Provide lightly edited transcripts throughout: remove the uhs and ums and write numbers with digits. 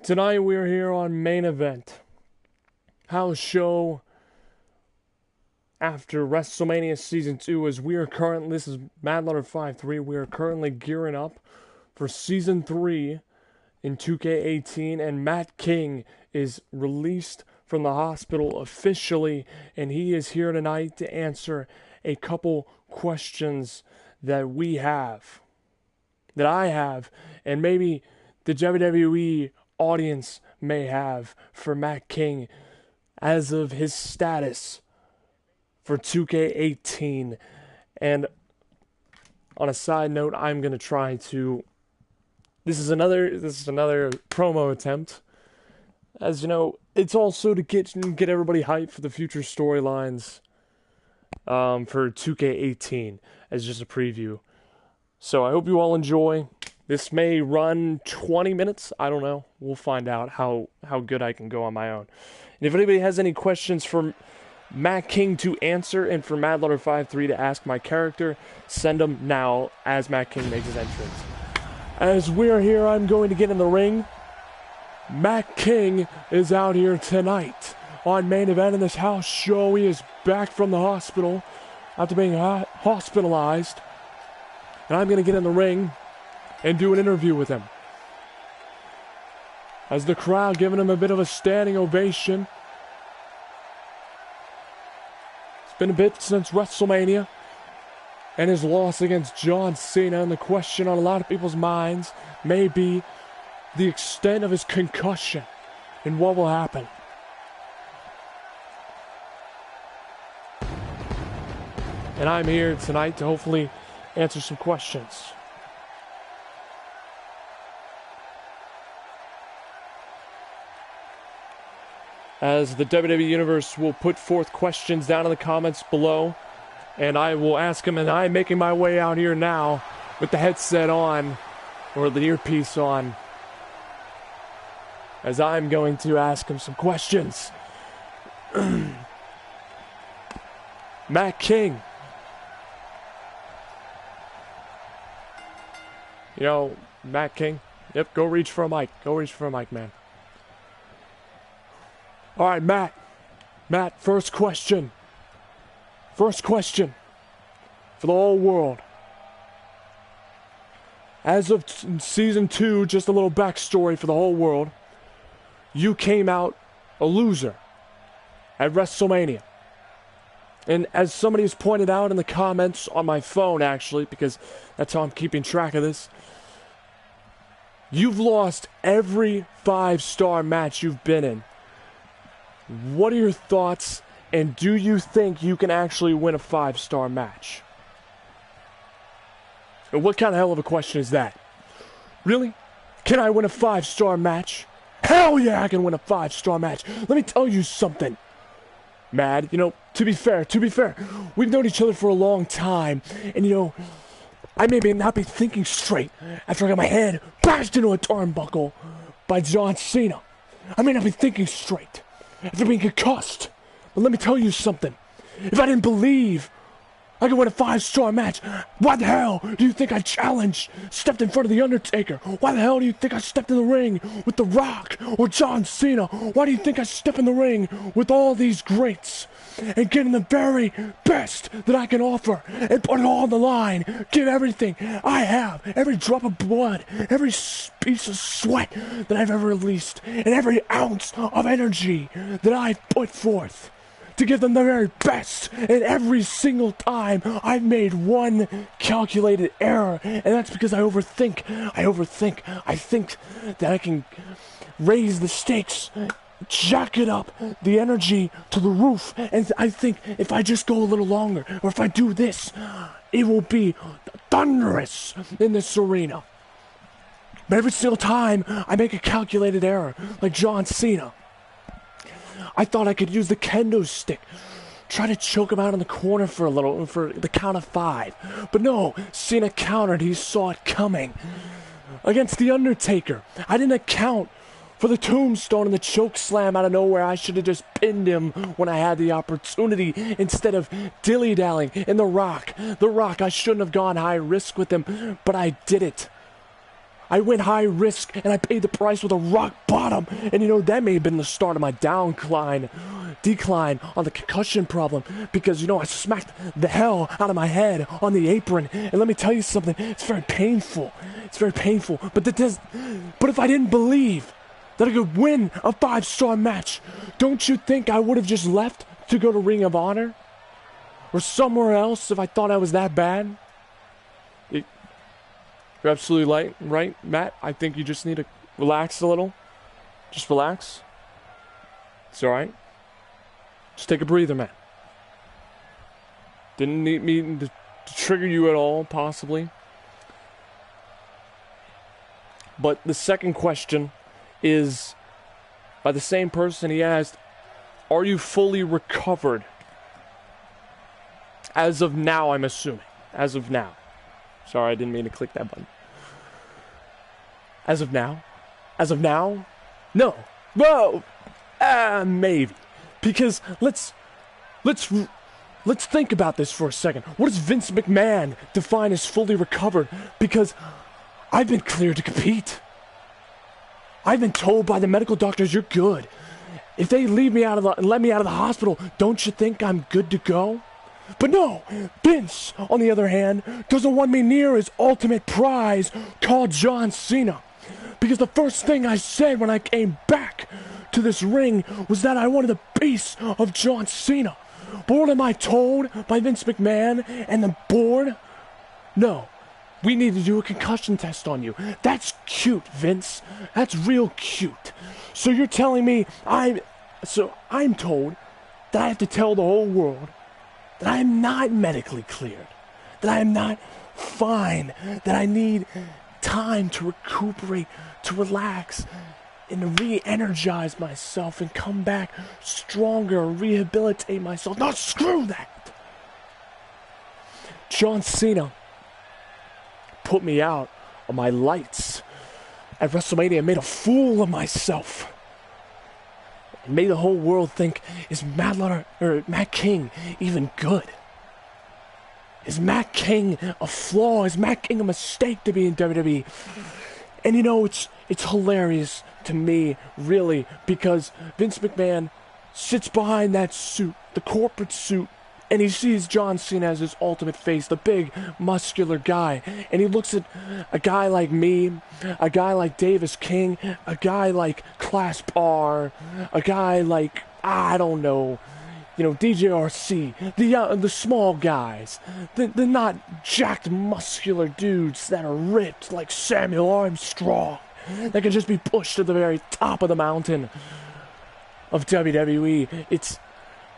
Tonight we're here on Main Event. House show after WrestleMania Season 2 as we are currently, this is MadLunner53, we are currently gearing up for Season 3 in 2k18, and Matt King is released from the hospital officially, and he is here tonight to answer a couple questions that I have, and maybe the WWE audience may have for Matt King as of his status for 2k18. And on a side note, I'm going to try to this is another promo attempt. As you know, it's also to get everybody hyped for the future storylines for 2k18 as just a preview. So I hope you all enjoy. This may run 20 minutes. I don't know. We'll find out how good I can go on my own. And if anybody has any questions for Matt King to answer and for MadLunner53 to ask my character, send them now as Matt King makes his entrance. As we're here, I'm going to get in the ring. Matt King is out here tonight on Main Event in this house show. He is back from the hospital after being hospitalized. And I'm going to get in the ring and do an interview with him. As the crowd giving him a bit of a standing ovation. It's been a bit since WrestleMania and his loss against John Cena, and the question on a lot of people's minds may be the extent of his concussion and what will happen. And I'm here tonight to hopefully answer some questions. As the WWE Universe will put forth questions down in the comments below, and I will ask them, and I'm making my way out here now with the headset on, or the earpiece on, as I'm going to ask him some questions. Matt King. You know, Matt King. Yep, go reach for a mic. Go reach for a mic, man. All right, Matt. Matt, first question. First question for the whole world. As of Season 2, just a little backstory for the whole world. You came out a loser at WrestleMania. And as somebody has pointed out in the comments on my phone, actually, because that's how I'm keeping track of this, you've lost every 5-star match you've been in. What are your thoughts, and do you think you can actually win a 5-star match? And what kind of hell of a question is that? Really? Can I win a 5-star match? Hell yeah, I can win a 5-star match. Let me tell you something, Mad. You know, to be fair, we've known each other for a long time, and you know, I may not be thinking straight after I got my head bashed into a turnbuckle by John Cena. I may not be thinking straight after being concussed. But let me tell you something. If I didn't believe I could win a 5-star match, why the hell do you think I stepped in front of The Undertaker? Why the hell do you think I stepped in the ring with The Rock or John Cena? Why do you think I step in the ring with all these greats and give them the very best that I can offer and put it all on the line? Give everything I have, every drop of blood, every piece of sweat that I've ever released, and every ounce of energy that I've put forth to give them the very best. And every single time I've made one calculated error, and that's because I overthink. I think that I can raise the stakes, jack it up, the energy to the roof, and I think if I just go a little longer, or if I do this, it will be thunderous in this arena. But every single time I make a calculated error, like John Cena, I thought I could use the kendo stick, try to choke him out in the corner for the count of 5. But no, Cena countered. He saw it coming. Against The Undertaker, I didn't account for the tombstone and the choke slam out of nowhere. I should have just pinned him when I had the opportunity instead of dilly-dallying. And The Rock, I shouldn't have gone high risk with him, but I did it. I went high risk, and I paid the price with a rock bottom. And you know, that may have been the start of my decline on the concussion problem. Because, you know, I smacked the hell out of my head on the apron. And let me tell you something, it's very painful. It's very painful. But if I didn't believe that I could win a 5-star match, don't you think I would have just left to go to Ring of Honor? Or somewhere else if I thought I was that bad? You're absolutely right, Matt. I think you just need to relax a little. Just relax. It's alright. Just take a breather, man. Didn't need me to trigger you at all, possibly. But the second question is by the same person. He asked, are you fully recovered? As of now, I'm assuming. As of now. Sorry, I didn't mean to click that button. As of now? As of now? No. Whoa! Maybe. Because let's think about this for a second. What does Vince McMahon define as fully recovered? Because I've been cleared to compete. I've been told by the medical doctors you're good. If they let me out of the hospital, don't you think I'm good to go? But no, Vince, on the other hand, doesn't want me near his ultimate prize called John Cena. Because the first thing I said when I came back to this ring was that I wanted a piece of John Cena. But what am I told by Vince McMahon and the board? No, we need to do a concussion test on you. That's cute, Vince. That's real cute. So you're telling me I'm told that I have to tell the whole world that I am not medically cleared, that I am not fine, that I need time to recuperate, to relax, and to re-energize myself and come back stronger, rehabilitate myself. No, screw that! John Cena put me out on my lights at Wrestlemania and made a fool of myself. And made the whole world think, is Matt King even good? Is Matt King a flaw? Is Matt King a mistake to be in WWE? And you know, it's hilarious to me, really, because Vince McMahon sits behind that suit, the corporate suit, and he sees John Cena as his ultimate face, the big, muscular guy. And he looks at a guy like me, a guy like Davis King, a guy like Clasp R, a guy like, I don't know, you know, DJRC, the small guys, the not jacked, muscular dudes that are ripped like Samuel Armstrong, that can just be pushed to the very top of the mountain of WWE.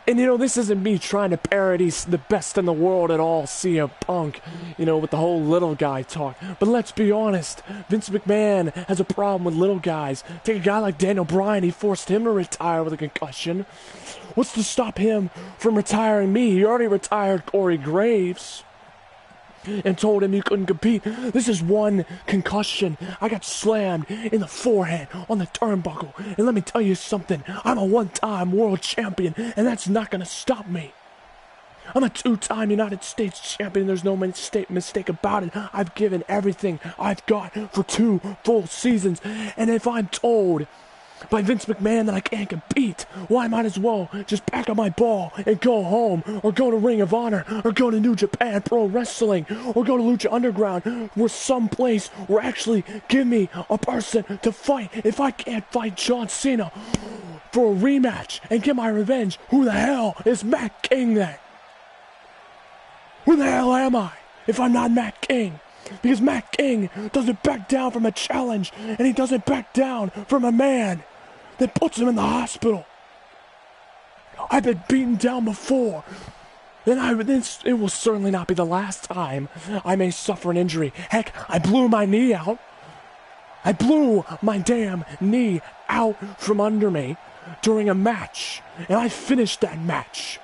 And you know, this isn't me trying to parody the best in the world at all, CM Punk, you know, with the whole little guy talk. But let's be honest, Vince McMahon has a problem with little guys. Take a guy like Daniel Bryan, he forced him to retire with a concussion. What's to stop him from retiring me? He already retired Corey Graves and told him he couldn't compete. This is one concussion. I got slammed in the forehead on the turnbuckle. And let me tell you something. I'm a one-time world champion, and that's not going to stop me. I'm a two-time United States champion. There's no mistake about it. I've given everything I've got for 2 full seasons. And if I'm told by Vince McMahon that I can't compete, well, I might as well just pack up my ball and go home, or go to Ring of Honor, or go to New Japan Pro Wrestling, or go to Lucha Underground, or someplace where actually give me a person to fight. If I can't fight John Cena for a rematch and get my revenge, who the hell is Matt King then? Who the hell am I if I'm not Matt King? Because Matt King doesn't back down from a challenge, and he doesn't back down from a man that puts him in the hospital. I've been beaten down before, and it will certainly not be the last time I may suffer an injury. Heck, I blew my knee out. I blew my damn knee out from under me during a match, and I finished that match.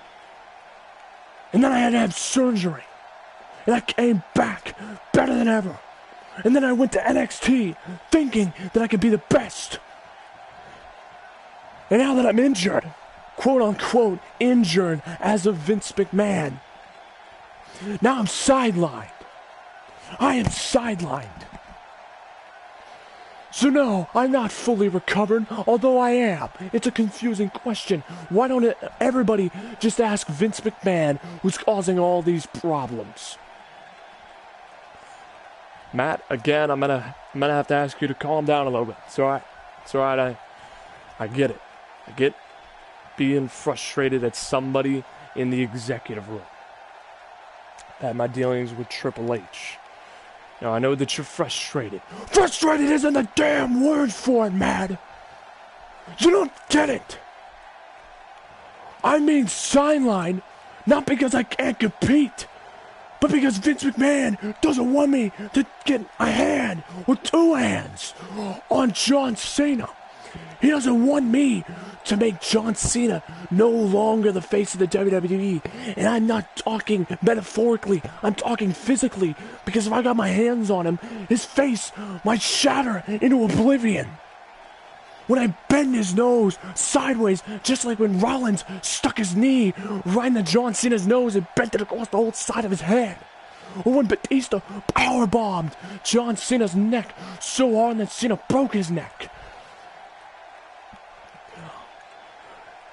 And then I had to have surgery. And I came back better than ever. And then I went to NXT thinking that I could be the best. And now that I'm injured, quote unquote injured as of Vince McMahon, now I'm sidelined. I am sidelined. So no, I'm not fully recovered, although I am. It's a confusing question. Why don't everybody just ask Vince McMahon, who's causing all these problems? Matt, again, I'm gonna have to ask you to calm down a little bit. It's alright. It's alright. I get it. I get being frustrated at somebody in the executive room. I had my dealings with Triple H. Now, I know that you're frustrated. Frustrated isn't the damn word for it, Matt. You don't get it. I mean sideline, not because I can't compete, but because Vince McMahon doesn't want me to get a hand or two hands on John Cena. He doesn't want me to make John Cena no longer the face of the WWE. And I'm not talking metaphorically, I'm talking physically, because if I got my hands on him, his face might shatter into oblivion. When I bend his nose sideways, just like when Rollins stuck his knee right into John Cena's nose and bent it across the whole side of his head. Or when Batista powerbombed John Cena's neck so hard that Cena broke his neck.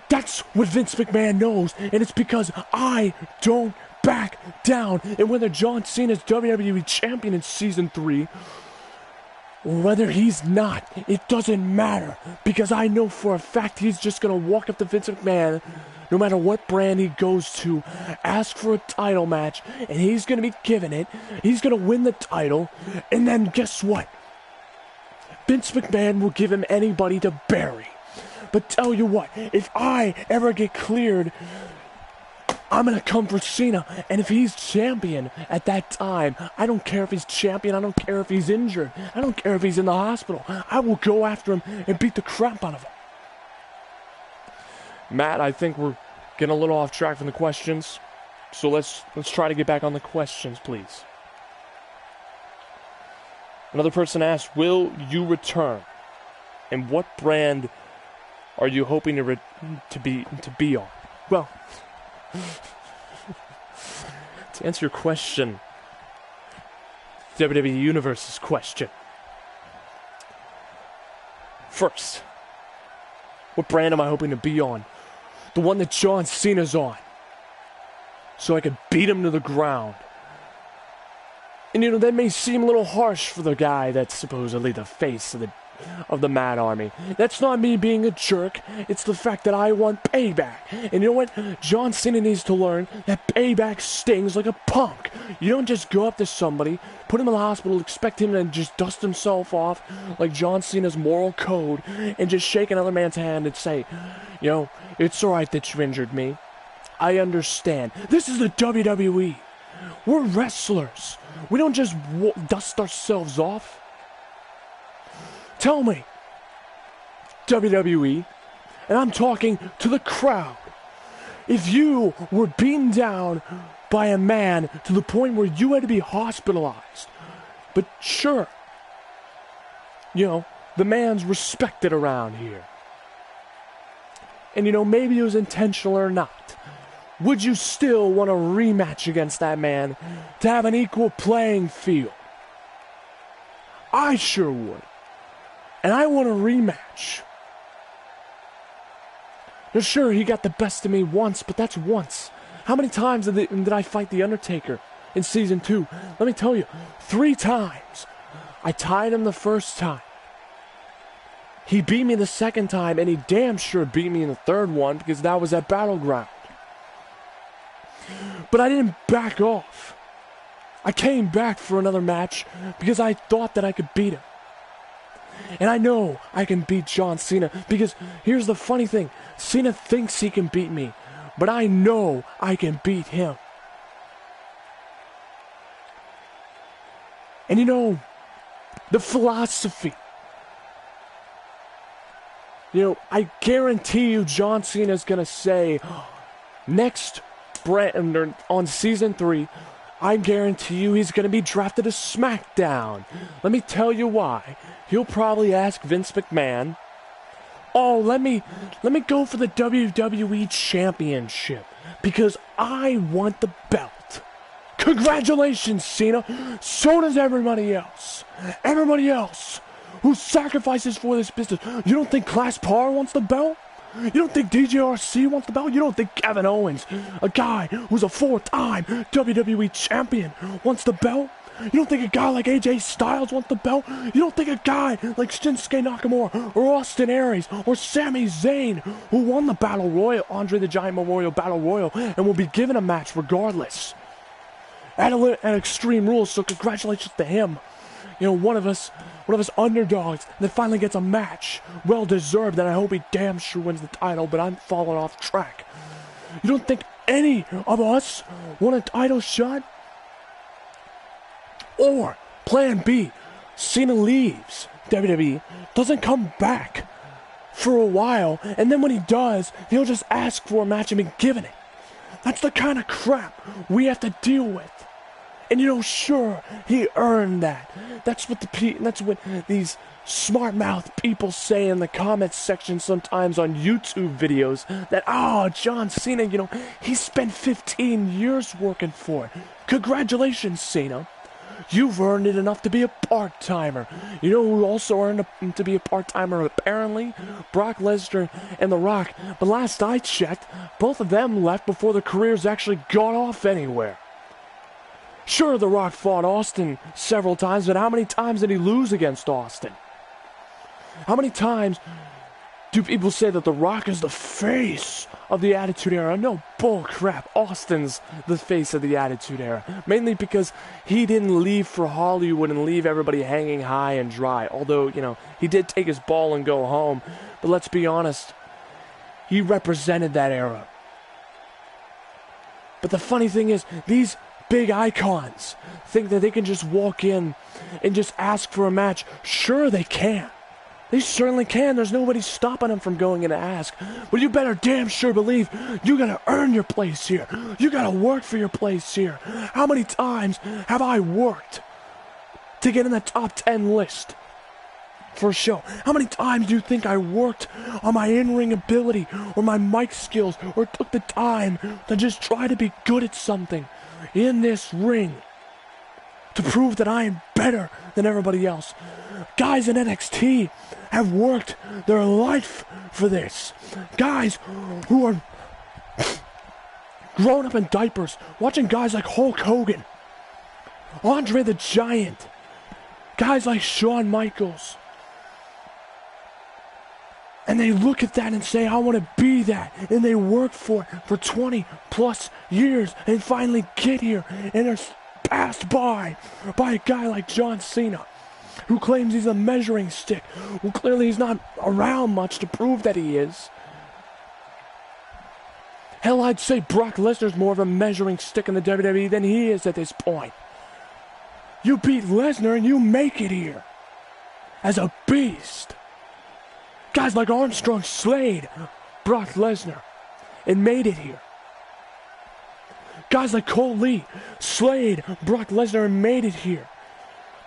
That's what Vince McMahon knows, and it's because I don't back down. And whether John Cena's WWE Champion in Season 3, or whether he's not, it doesn't matter. Because I know for a fact he's just going to walk up to Vince McMahon, no matter what brand he goes to, ask for a title match, and he's going to be given it. He's going to win the title, and then guess what? Vince McMahon will give him anybody to bury. But tell you what, if I ever get cleared, I'm going to come for Cena. And if he's champion at that time, I don't care if he's champion. I don't care if he's injured. I don't care if he's in the hospital. I will go after him and beat the crap out of him. Matt, I think we're getting a little off track from the questions. So let's try to get back on the questions, please. Another person asked, will you return? And what brand are you hoping to be on? Well, to answer your question, WWE Universe's question. First, what brand am I hoping to be on? The one that John Cena's on. So I could beat him to the ground. And that may seem a little harsh for the guy that's supposedly the face of the Mad Army. That's not me being a jerk. It's the fact that I want payback. And you know what? John Cena needs to learn that payback stings like a punk. You don't just go up to somebody, put him in the hospital, expect him to just dust himself off like John Cena's moral code, and just shake another man's hand and say, it's alright that you injured me. I understand. This is the WWE. We're wrestlers. We don't just dust ourselves off. Tell me, WWE, and I'm talking to the crowd, if you were beaten down by a man to the point where you had to be hospitalized, but sure, the man's respected around here, and maybe it was intentional or not, would you still want a rematch against that man to have an equal playing field? I sure would. And I want a rematch. Now, sure, he got the best of me once, but that's once. How many times did I fight The Undertaker in Season 2? Let me tell you, 3 times. I tied him the first time. He beat me the second time, and he damn sure beat me in the third one because that was at Battleground. But I didn't back off. I came back for another match because I thought that I could beat him. And I know I can beat John Cena because here's the funny thing. Cena thinks he can beat me, but I know I can beat him. And the philosophy. I guarantee you John Cena's going to say, next brand on Season 3, I guarantee you he's going to be drafted to SmackDown. Let me tell you why. He'll probably ask Vince McMahon, let me go for the WWE Championship because I want the belt. Congratulations, Cena. So does everybody else. Everybody else who sacrifices for this business. You don't think Class Power wants the belt? You don't think DJRC wants the belt? You don't think Kevin Owens, a guy who's a 4-time WWE champion, wants the belt? You don't think a guy like AJ Styles wants the belt? You don't think a guy like Shinsuke Nakamura or Austin Aries or Sami Zayn, who won the Battle Royal, Andre the Giant Memorial Battle Royal, and will be given a match regardless at Extreme Rules, so congratulations to him. You know, one of us underdogs that finally gets a match. Well deserved, and I hope he damn sure wins the title, but I'm falling off track. You don't think any of us want a title shot? Or, plan B, Cena leaves WWE, doesn't come back for a while, and then when he does, he'll just ask for a match and be given it. That's the kind of crap we have to deal with. And you know, sure, he earned that. That's what these smart mouth people say in the comments section sometimes on YouTube videos, that, oh, John Cena, you know, he spent 15 years working for it. Congratulations, Cena. You've earned it enough to be a part-timer. You know who also earned to be a part-timer, apparently? Brock Lesnar and The Rock. But last I checked, both of them left before their careers actually got off anywhere. Sure, The Rock fought Austin several times, but how many times did he lose against Austin? How many times do people say that The Rock is the face of the Attitude Era? No, bull crap. Austin's the face of the Attitude Era. Mainly because he didn't leave for Hollywood and leave everybody hanging high and dry. Although, you know, he did take his ball and go home. But let's be honest, he represented that era. But the funny thing is, these big icons think that they can just walk in and just ask for a match. Sure, they can. They certainly can. There's nobody stopping them from going in to ask. But you better damn sure believe you gotta earn your place here. You gotta work for your place here. How many times have I worked to get in the top 10 list for a show? How many times do you think I worked on my in-ring ability or my mic skills, or took the time to just try to be good at something in this ring to prove that I am better than everybody else? Guys in NXT have worked their life for this. Guys who are grown up in diapers, watching guys like Hulk Hogan, Andre the Giant, guys like Shawn Michaels. And they look at that and say, I want to be that. And they work for it for 20 plus years and finally get here. And are passed by a guy like John Cena, who claims he's a measuring stick. Well, clearly he's not around much to prove that he is. Hell, I'd say Brock Lesnar's more of a measuring stick in the WWE than he is at this point. You beat Lesnar and you make it here as a beast. Guys like Armstrong slayed Brock Lesnar and made it here. Guys like Cole Lee slayed Brock Lesnar and made it here.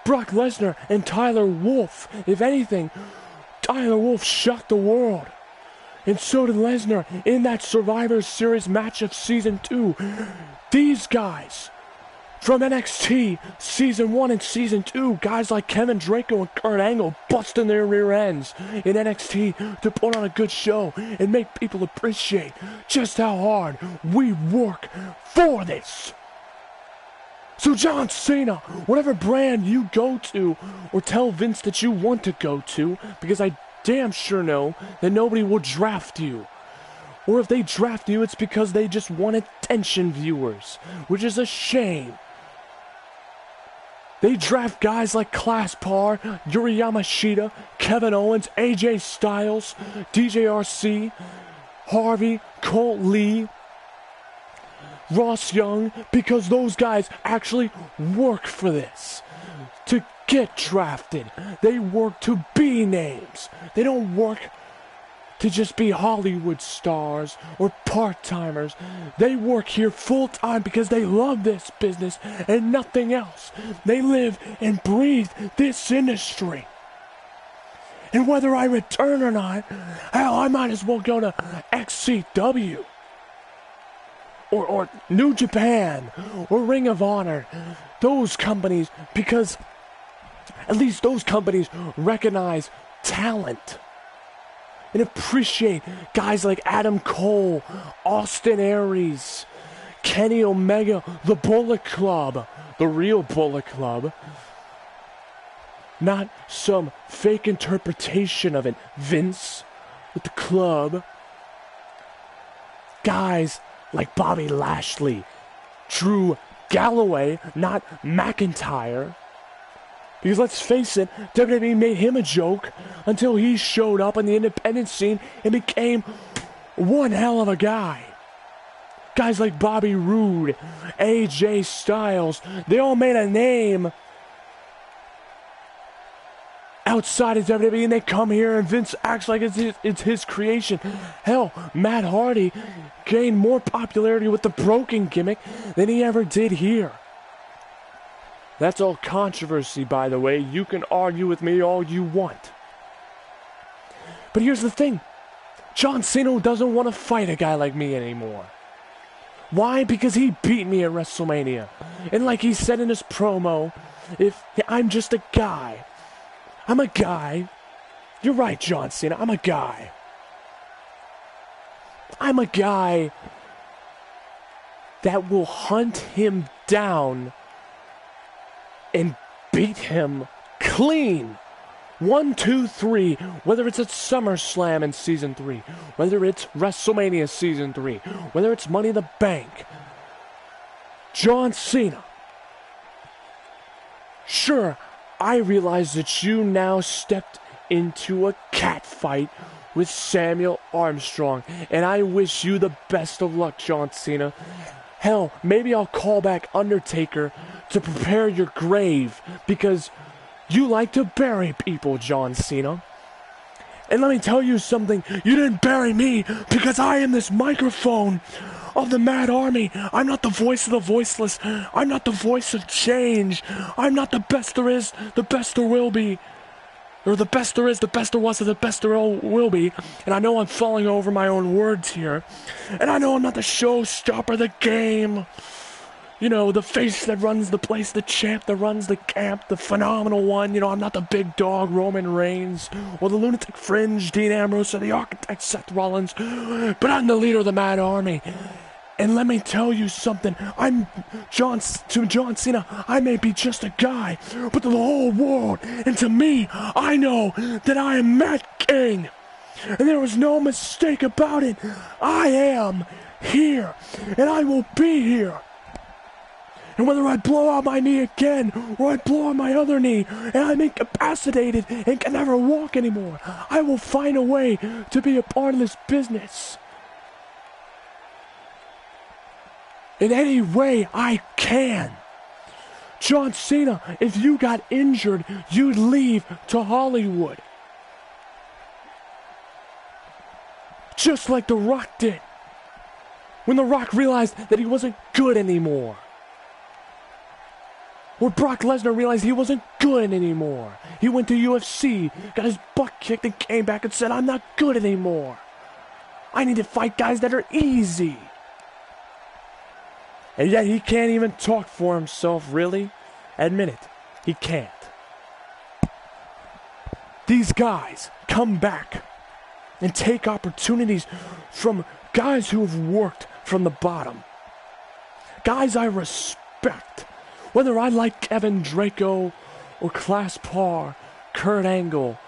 Brock Lesnar and Tyler Wolf. If anything, Tyler Wolf shocked the world. And so did Lesnar in that Survivor Series match of Season 2. These guys from NXT Season 1 and Season 2, guys like Kevin Draco and Kurt Angle busting their rear ends in NXT to put on a good show and make people appreciate just how hard we work for this. So John Cena, whatever brand you go to, or tell Vince that you want to go to, because I damn sure know that nobody will draft you. Or if they draft you, it's because they just want attention, viewers, which is a shame. They draft guys like Class Par, Yuri Yamashita, Kevin Owens, AJ Styles, DJRC, Harvey, Colt Lee, Ross Young, because those guys actually work for this. To get drafted. They work to be names. They don't work to just be Hollywood stars or part-timers. They work here full-time because they love this business and nothing else. They live and breathe this industry. And whether I return or not, hell, I might as well go to XCW or New Japan or Ring of Honor. Those companies, because At least those companies recognize talent and appreciate guys like Adam Cole, Austin Aries, Kenny Omega, the Bullet Club, the real Bullet Club. Not some fake interpretation of it, Vince, with the club. Guys like Bobby Lashley, Drew Galloway, not McIntyre. Because let's face it, WWE made him a joke until he showed up in the independent scene and became one hell of a guy. Guys like Bobby Roode, AJ Styles, they all made a name outside of WWE, and they come here and Vince acts like it's his creation. Hell, Matt Hardy gained more popularity with the broken gimmick than he ever did here. That's all controversy, by the way. You can argue with me all you want. But here's the thing. John Cena doesn't want to fight a guy like me anymore. Why? Because he beat me at WrestleMania. And like he said in his promo, if I'm just a guy. I'm a guy. You're right, John Cena. I'm a guy. I'm a guy that will hunt him down and beat him clean. 1, 2, 3. Whether it's at SummerSlam in Season 3. Whether it's WrestleMania Season 3. Whether it's Money in the Bank. John Cena. Sure, I realize that you now stepped into a cat fight with Samuel Armstrong. And I wish you the best of luck, John Cena. Hell, maybe I'll call back Undertaker to prepare your grave because you like to bury people, John Cena. And let me tell you something, you didn't bury me because I am this microphone of the Mad Army. I'm not the voice of the voiceless. I'm not the voice of change. I'm not the best there is, the best there will be. Or the best there is, the best there was, or the best there will be. And I know I'm falling over my own words here. And I know I'm not the showstopper, the game. You know, the face that runs the place, the champ that runs the camp, the phenomenal one. You know, I'm not the big dog, Roman Reigns, or the lunatic fringe, Dean Ambrose, or the architect, Seth Rollins. But I'm the leader of the Mad Army. And let me tell you something, John Cena, I may be just a guy, but to the whole world, and to me, I know that I am Matt King. And there is no mistake about it. I am here, and I will be here. And whether I blow out my knee again, or I blow out my other knee, and I'm incapacitated and can never walk anymore, I will find a way to be a part of this business. In any way I can. John Cena, if you got injured, you'd leave to Hollywood. Just like The Rock did. When The Rock realized that he wasn't good anymore. Or Brock Lesnar realized he wasn't good anymore. He went to UFC, got his butt kicked, and came back and said, I'm not good anymore. I need to fight guys that are easy. And yet he can't even talk for himself, really. Admit it, he can't. These guys come back and take opportunities from guys who have worked from the bottom. Guys I respect. Whether I like Kevin Draco or Class Parr, Kurt Angle,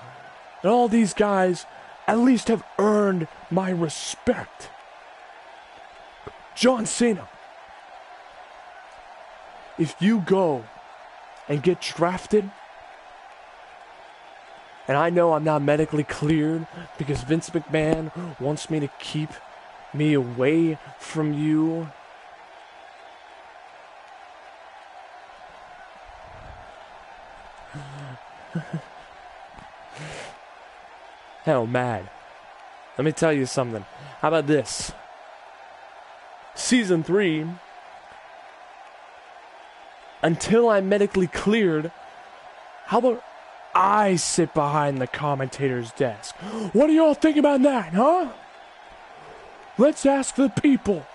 and all these guys at least have earned my respect. John Cena. If you go and get drafted, and I know I'm not medically cleared because Vince McMahon wants me to keep me away from you. Hell, mad. Let me tell you something. How about this? Season 3... until I'm medically cleared, how about I sit behind the commentator's desk? What do y'all think about that, huh? Let's ask the people.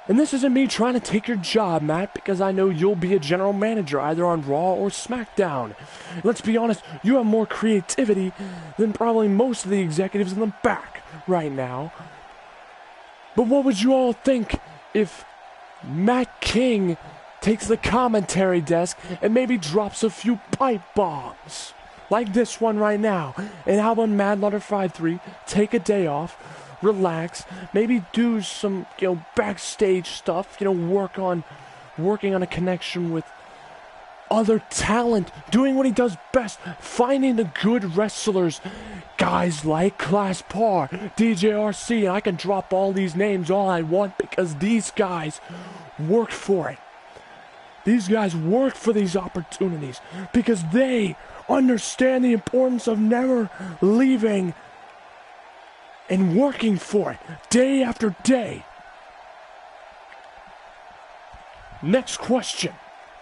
And this isn't me trying to take your job, Matt, because I know you'll be a general manager either on Raw or SmackDown. Let's be honest, you have more creativity than probably most of the executives in the back right now. But what would you all think if Matt King takes the commentary desk and maybe drops a few pipe bombs? Like this one right now. And how about Mad Lauder 5-3 take a day off, relax, maybe do some, backstage stuff, working on a connection with other talent, doing what he does best, finding the good wrestlers, guys like Class Par, DJRC, and I can drop all these names all I want because these guys worked for it. These guys work for these opportunities because they understand the importance of never leaving and working for it day after day. Next question,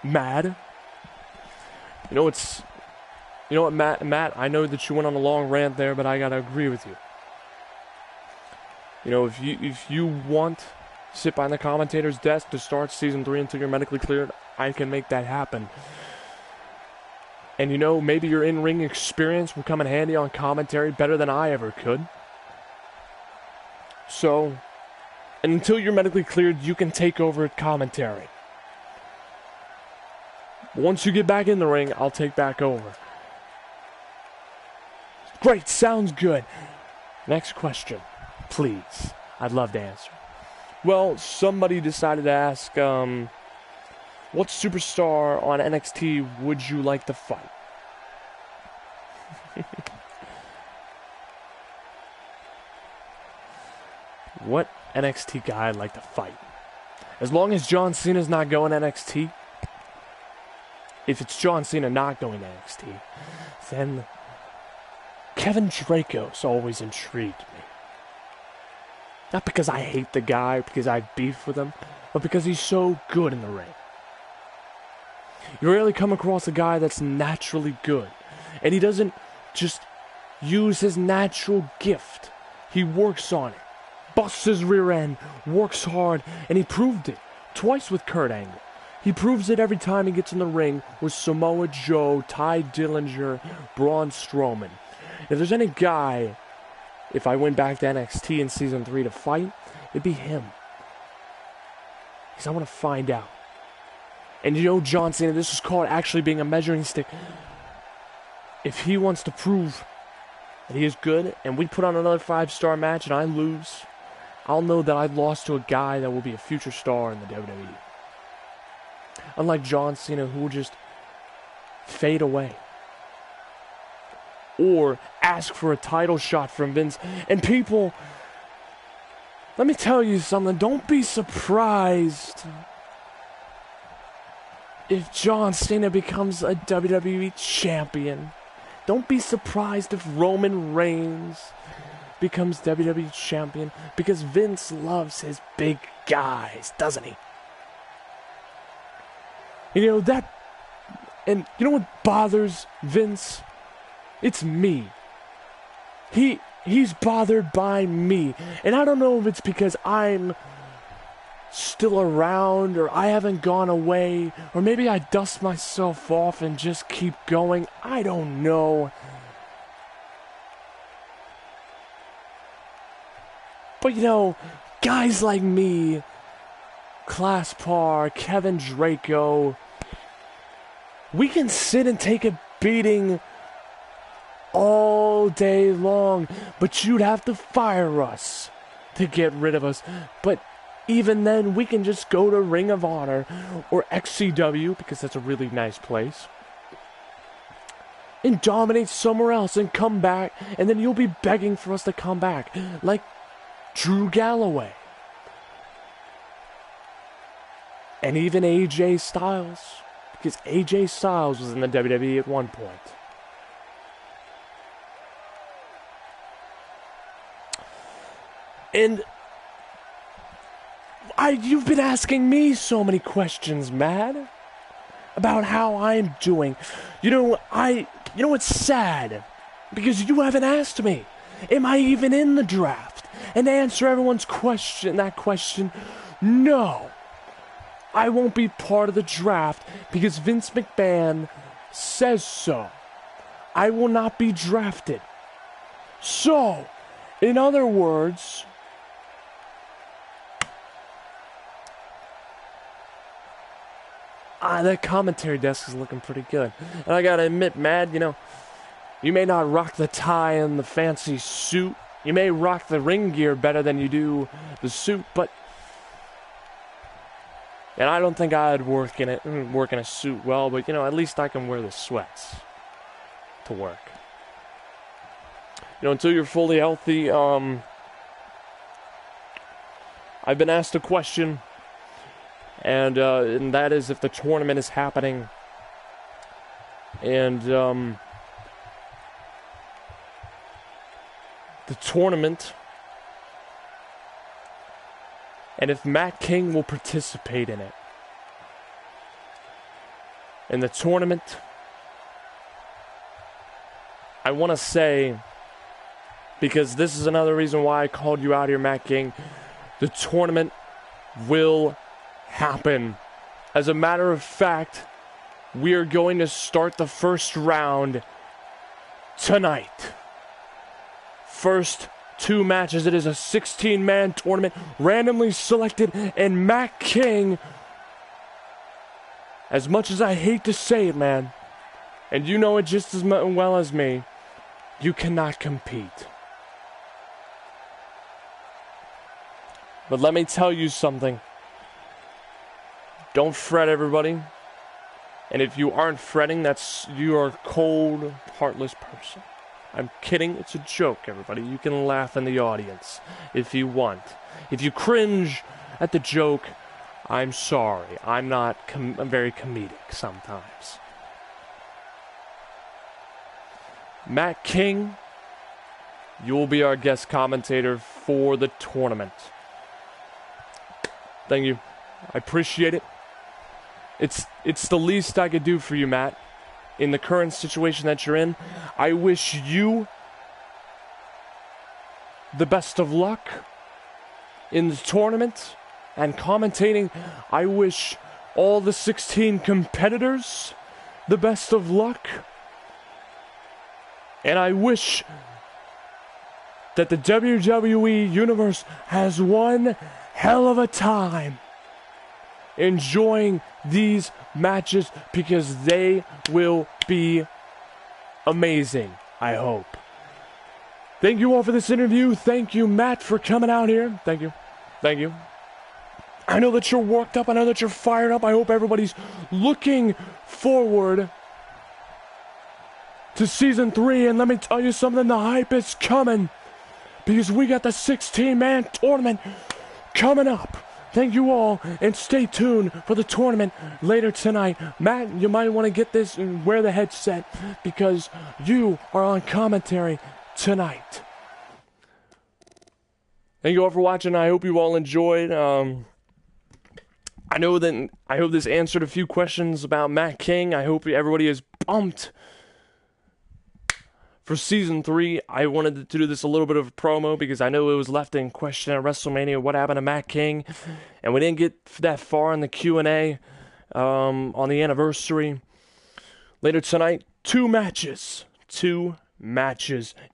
Mad. You know what, Matt, I know that you went on a long rant there, but I gotta agree with you. If you want to sit behind the commentator's desk to start season 3 until you're medically cleared, I can make that happen. And maybe your in-ring experience will come in handy on commentary better than I ever could. So, and until you're medically cleared, you can take over at commentary. Once you get back in the ring, I'll take back over. Great, sounds good. Next question, please. I'd love to answer. Well, somebody decided to ask, what superstar on NXT would you like to fight? What NXT guy I'd like to fight? As long as John Cena's not going to NXT, if it's John Cena not going to NXT, then Kevin Draco's always intrigued me. Not because I hate the guy, because I beef with him, but because he's so good in the ring. You rarely come across a guy that's naturally good. And he doesn't just use his natural gift. He works on it. Busts his rear end. Works hard. And he proved it. Twice with Kurt Angle. He proves it every time he gets in the ring with Samoa Joe, Ty Dillinger, Braun Strowman. If there's any guy, if I went back to NXT in Season 3 to fight, it'd be him. Because I want to find out. And John Cena, this is called actually being a measuring stick. If he wants to prove that he is good, and we put on another 5-star match and I lose, I'll know that I lost to a guy that will be a future star in the WWE. Unlike John Cena, who will just fade away. Or ask for a title shot from Vince. And people, let me tell you something, don't be surprised if John Cena becomes a WWE champion. Don't be surprised if Roman Reigns becomes WWE champion, because Vince loves his big guys, doesn't he? That, and you know what bothers Vince? It's me. He's bothered by me. And I don't know if it's because I'm still around, or I haven't gone away, or maybe I dust myself off and just keep going. I don't know. But guys like me, Class Par, Kevin Draco, we can sit and take a beating all day long, but you'd have to fire us to get rid of us. But even then, we can just go to Ring of Honor or XCW, because that's a really nice place, and dominate somewhere else and come back, and then you'll be begging for us to come back, like Drew Galloway. And even AJ Styles, because AJ Styles was in the WWE at one point. And you've been asking me so many questions, Mad, about how I'm doing. It's sad, because you haven't asked me, am I even in the draft? And to answer everyone's question, No, I won't be part of the draft because Vince McMahon says so. I will not be drafted. So, in other words, that commentary desk is looking pretty good. And I gotta admit, Mad, you may not rock the tie and the fancy suit. You may rock the ring gear better than you do the suit, and I don't think I'd work in a suit well, but at least I can wear the sweats to work. Until you're fully healthy, I've been asked a question, and that is if the tournament is happening, and the tournament, and if Matt King will participate in it. In the tournament, I want to say, because this is another reason why I called you out here, Matt King, the tournament will happen. As a matter of fact, we are going to start the first round tonight. First 2 matches. It is a 16-man tournament, randomly selected, and Matt King, as much as I hate to say it, man, and you know it just as well as me, you cannot compete. But let me tell you something. Don't fret, everybody. And if you aren't fretting, you are a cold, heartless person. I'm kidding. It's a joke, everybody. You can laugh in the audience if you want. If you cringe at the joke, I'm sorry. I'm very comedic sometimes. Matt King, you will be our guest commentator for the tournament. Thank you. I appreciate it. It's the least I could do for you, Matt. In the current situation that you're in, I wish you the best of luck in the tournament and commentating. I wish all the 16 competitors the best of luck. And I wish that the WWE Universe has one hell of a time enjoying these matches because they will be amazing, I hope. Thank you all for this interview. Thank you, Matt, for coming out here. Thank you. Thank you. I know that you're worked up. I know that you're fired up. I hope everybody's looking forward to Season 3. And let me tell you something, the hype is coming because we got the 16-man tournament coming up. Thank you all, and stay tuned for the tournament later tonight. Matt, you might want to get this and wear the headset because you are on commentary tonight. Thank you all for watching. I hope you all enjoyed. I hope this answered a few questions about Matt King. I hope everybody is pumped for Season 3. I wanted to do this a little bit of a promo because I know it was left in question at WrestleMania what happened to Matt King, and we didn't get that far in the Q&A on the anniversary. Later tonight, 2 matches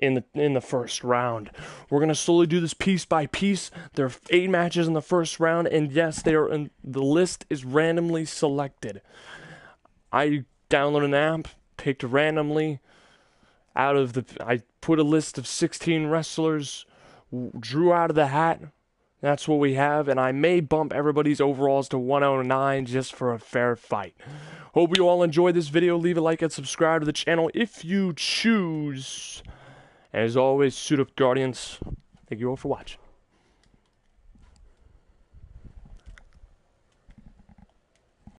in the first round. We're gonna slowly do this piece by piece. There are 8 matches in the first round, and yes, the list is randomly selected. I downloaded an app, picked randomly. I put a list of 16 wrestlers, drew out of the hat. That's what we have, and I may bump everybody's overalls to 109 just for a fair fight. Hope you all enjoyed this video. Leave a like and subscribe to the channel if you choose. And as always, suit up, Guardians. Thank you all for watching.